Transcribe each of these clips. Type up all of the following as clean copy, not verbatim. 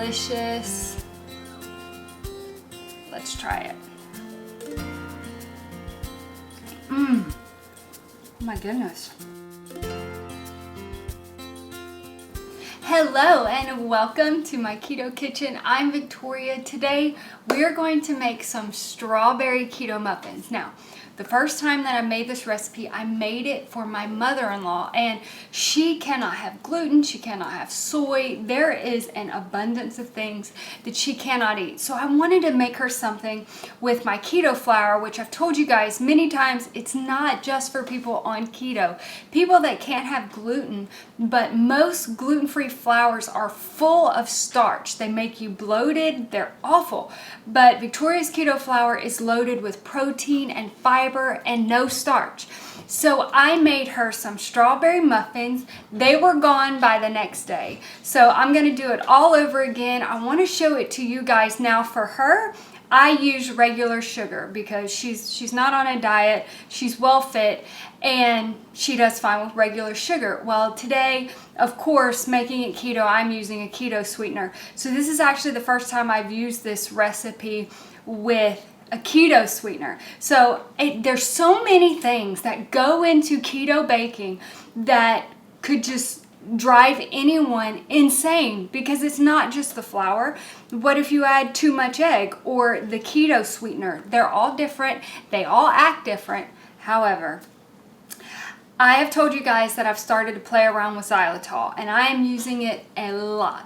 delicious. Let's try it. Oh my goodness. Hello and welcome to my keto kitchen. I'm Victoria. Today we are going to make some strawberry keto muffins. Now, the first time that I made this recipe, I made it for my mother-in-law, and she cannot have gluten, she cannot have soy. There is an abundance of things that she cannot eat. So I wanted to make her something with my keto flour, which I've told you guys many times, it's not just for people on keto. People that can't have gluten, but most gluten-free flours are full of starch. They make you bloated, they're awful. But Victoria's keto flour is loaded with protein and fiber and no starch. So I made her some strawberry muffins. They were gone by the next day. So I'm gonna do it all over again. I wanna show it to you guys now. For her, I use regular sugar because she's not on a diet, she's well fit, and she does fine with regular sugar. Well, today, of course, making it keto, I'm using a keto sweetener. So this is actually the first time I've used this recipe with a keto sweetener. So there's so many things that go into keto baking that could just drive anyone insane, because it's not just the flour. What if you add too much egg or the keto sweetener? They're all different. They all act different. However, I have told you guys that I've started to play around with xylitol, and I am using it a lot.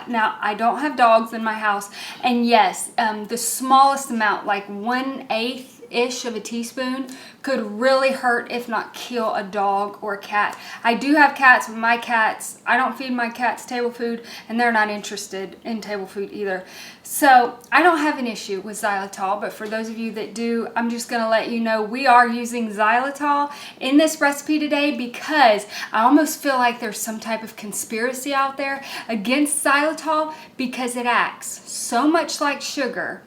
Now, I don't have dogs in my house, and yes, the smallest amount, like 1/8-ish of a teaspoon, could really hurt, if not kill, a dog or a cat. I do have cats, but my cats, I don't feed my cats table food, and they're not interested in table food either. So I don't have an issue with xylitol, but for those of you that do, I'm just gonna let you know we are using xylitol in this recipe today, because I almost feel like there's some type of conspiracy out there against xylitol, because it acts so much like sugar.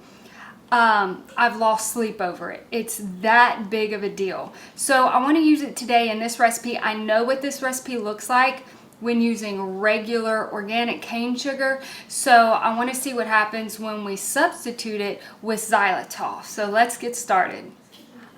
I've lost sleep over it. It's that big of a deal. So I want to use it today in this recipe. I know what this recipe looks like when using regular organic cane sugar. So I want to see what happens when we substitute it with xylitol. So let's get started.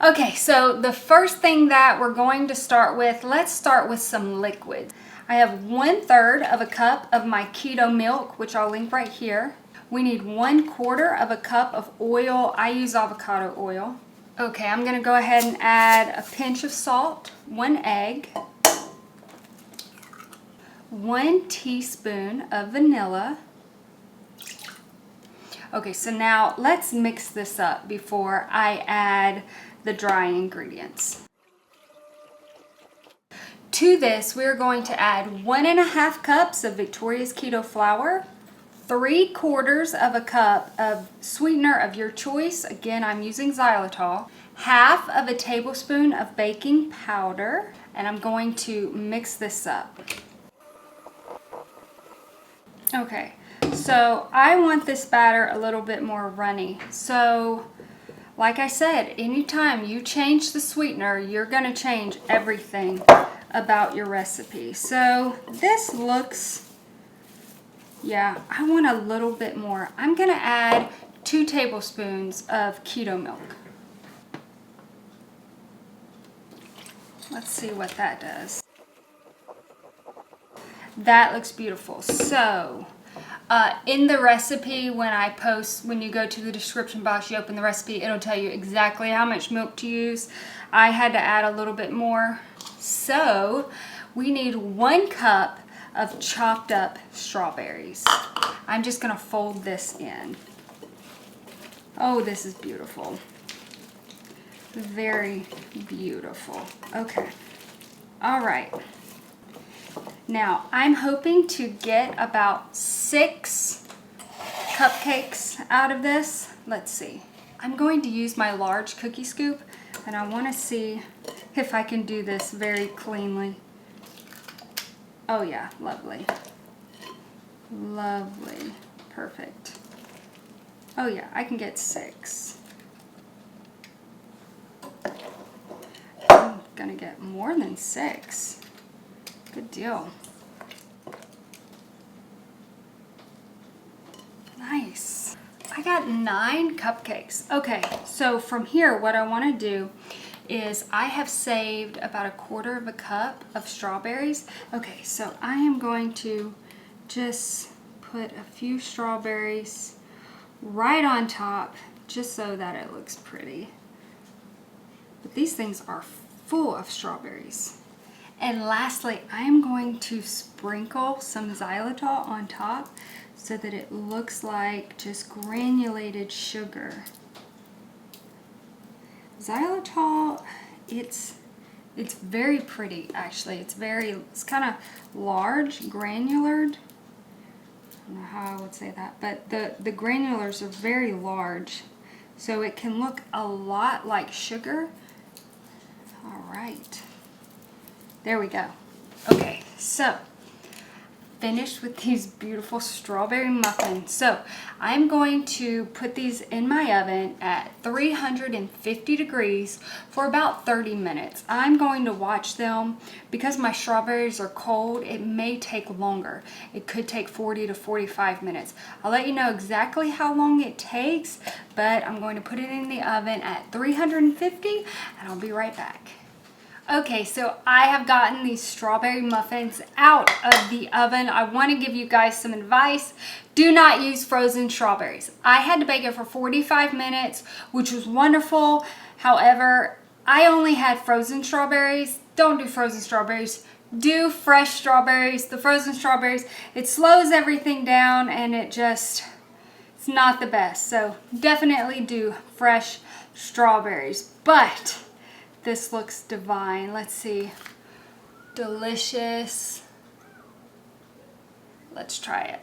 Okay, so the first thing that we're going to start with, let's start with some liquids. I have 1/3 of a cup of my keto milk, which I'll link right here. We need 1/4 of a cup of oil. I use avocado oil. Okay, I'm gonna go ahead and add a pinch of salt, 1 egg, 1 teaspoon of vanilla. Okay, so now let's mix this up before I add the dry ingredients. To this, we're going to add 1.5 cups of Victoria's keto flour, 3/4 of a cup of sweetener of your choice. Again, I'm using xylitol. 1/2 of a tablespoon of baking powder, and I'm going to mix this up. Okay, so I want this batter a little bit more runny. So, like I said, anytime you change the sweetener, you're gonna change everything about your recipe. So this looks, yeah, I want a little bit more. I'm gonna add 2 tablespoons of keto milk. Let's see what that does. That looks beautiful. So in the recipe, when you go to the description box, you open the recipe, it'll tell you exactly how much milk to use. I had to add a little bit more. So we need 1 cup of chopped up strawberries. I'm just gonna fold this in. Oh, this is beautiful. Very beautiful. Okay. All right. Now, I'm hoping to get about 6 cupcakes out of this. Let's see. I'm going to use my large cookie scoop, and I want to see if I can do this very cleanly. Oh yeah, lovely. Lovely. Perfect. Oh yeah, I can get 6. I'm gonna get more than 6. Good deal. nice. I got 9 cupcakes. Okay, so from here, what I want to do is I have saved about a 1/4 cup of strawberries. Okay, so I am going to just put a few strawberries right on top just so that it looks pretty. But these things are full of strawberries. And lastly, I'm going to sprinkle some xylitol on top so that it looks like just granulated sugar. Xylitol, it's very pretty actually. It's kind of large, granular. I don't know how I would say that, but the granulars are very large, so it can look a lot like sugar. All right, there we go. Okay, so finished with these beautiful strawberry muffins. So I'm going to put these in my oven at 350 degrees for about 30 minutes. I'm going to watch them. Because my strawberries are cold, it may take longer. It could take 40 to 45 minutes. I'll let you know exactly how long it takes, but I'm going to put it in the oven at 350 and I'll be right back. Okay, so I have gotten these strawberry muffins out of the oven. I want to give you guys some advice. Do not use frozen strawberries. I had to bake it for 45 minutes, which was wonderful. However, I only had frozen strawberries. Don't do frozen strawberries. Do fresh strawberries. The frozen strawberries, it slows everything down and it's not the best. So definitely do fresh strawberries. But this looks divine. Let's see. Delicious. Let's try it.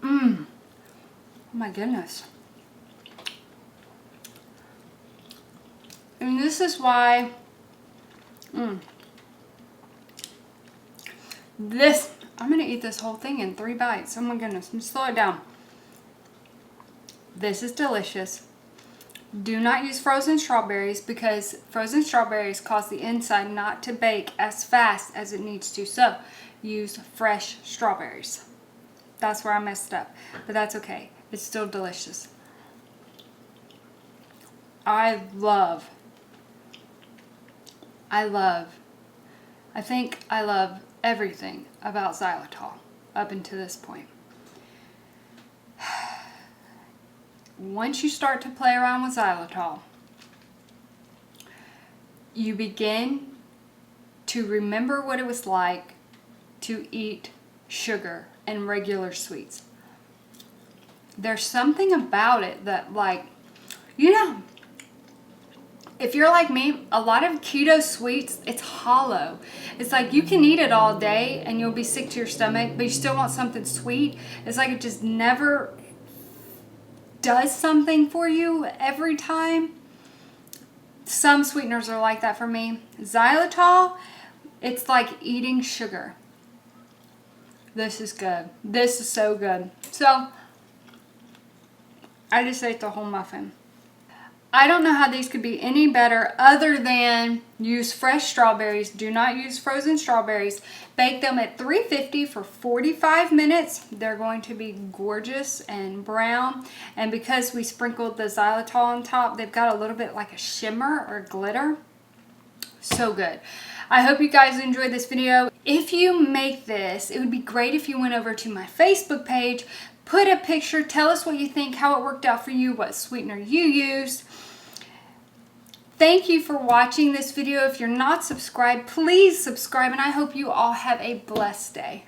Oh my goodness. And this is why I'm gonna eat this whole thing in 3 bites. Oh my goodness. Let me slow it down. This is delicious. Do not use frozen strawberries because frozen strawberries cause the inside not to bake as fast as it needs to. So use fresh strawberries. That's where I messed up, but that's okay. It's still delicious. I think I love everything about xylitol up until this point. Once you start to play around with xylitol, you begin to remember what it was like to eat sugar and regular sweets. There's something about it that, like, you know, if you're like me, a lot of keto sweets, it's hollow. It's like you can eat it all day and you'll be sick to your stomach, but you still want something sweet. It's like it just never does something for you every time. Some sweeteners are like that for me. Xylitol, it's like eating sugar. This is good. This is so good. So I just ate the whole muffin. I don't know how these could be any better other than use fresh strawberries. Do not use frozen strawberries. Bake them at 350 for 45 minutes. They're going to be gorgeous and brown. And because we sprinkled the xylitol on top, they've got a little bit like a shimmer or glitter. So good. I hope you guys enjoyed this video. If you make this, it would be great if you went over to my Facebook page, put a picture, tell us what you think, how it worked out for you, what sweetener you used. Thank you for watching this video. If you're not subscribed, please subscribe, and I hope you all have a blessed day.